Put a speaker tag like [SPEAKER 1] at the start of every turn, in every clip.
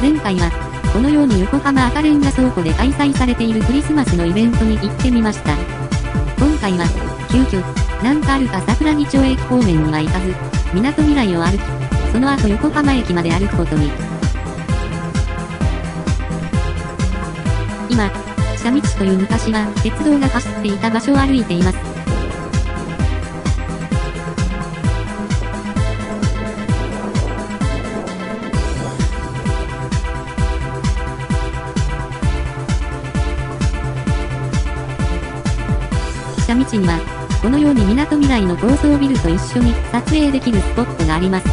[SPEAKER 1] 前回は、このように横浜赤レンガ倉庫で開催されているクリスマスのイベントに行ってみました。今回は、急遽、なんかあるか桜木町駅方面には行かず、港未来を歩き、その後横浜駅まで歩くことに。今、下道という昔は鉄道が走っていた場所を歩いています。下道には、このように港未来の高層ビルと一緒に撮影できるスポットがあります。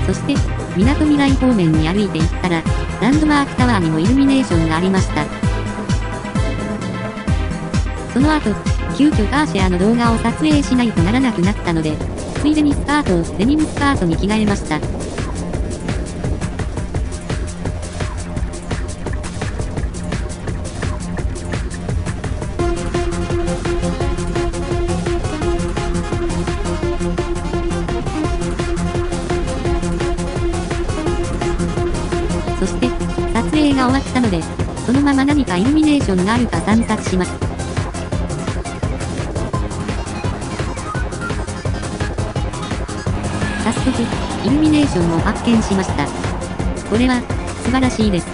[SPEAKER 1] そして、港未来方面に歩いていったら、ランドマークタワーにもイルミネーションがありました。その後、急遽カーシェアの動画を撮影しないとならなくなったので、ついでにスカートをデニムスカートに着替えました。そして、撮影が終わったので、そのまま何かイルミネーションがあるか散策します。早速、イルミネーションを発見しました。これは、素晴らしいです。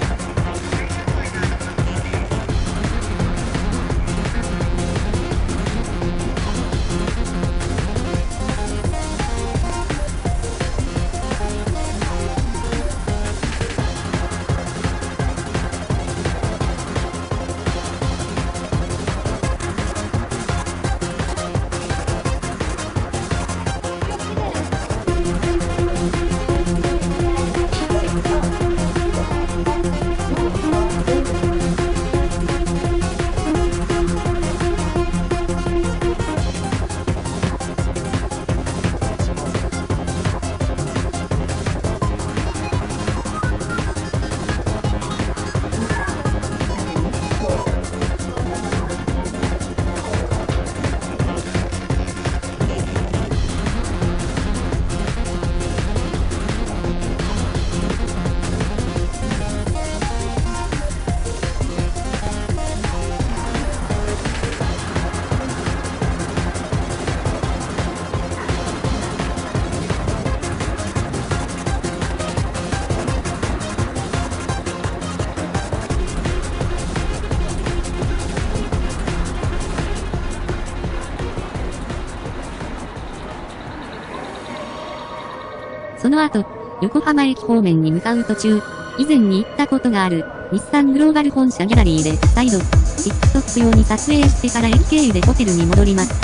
[SPEAKER 1] その後、横浜駅方面に向かう途中、以前に行ったことがある、日産グローバル本社ギャラリーで再度、TikTok 用に撮影してから駅経由でホテルに戻ります。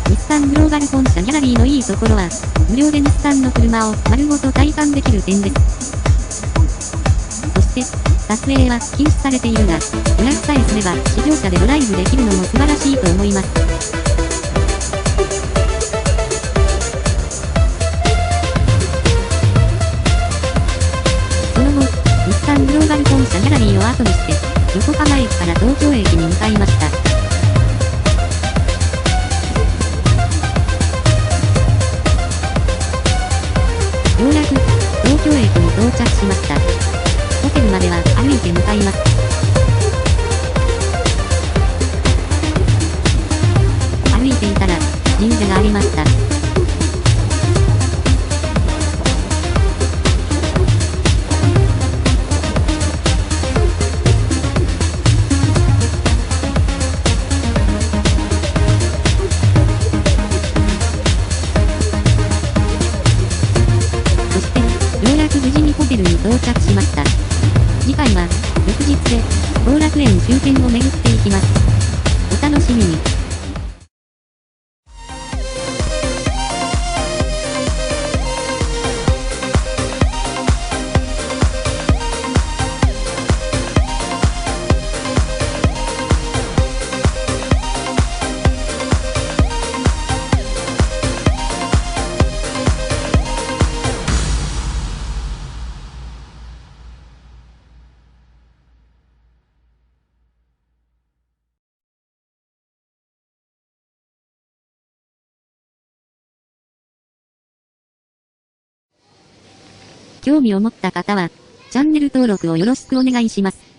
[SPEAKER 1] 日産グローバル本社ギャラリーのいいところは、無料で日産の車を丸ごと体感できる点です。そして、撮影は禁止されているが、予約さえすれば試乗車でドライブできるのも素晴らしいと思います。日産グローバル本社ギャラリーを後にして、横浜駅から東京駅に向かいました。ようやく、東京駅に到着しました。ホテルまでは歩いて向かいます。歩いていたら、神社がありました。無事にホテルに到着しました。次回は、翌日で、後楽園周辺を巡っていきます。お楽しみに。興味を持った方は、チャンネル登録をよろしくお願いします。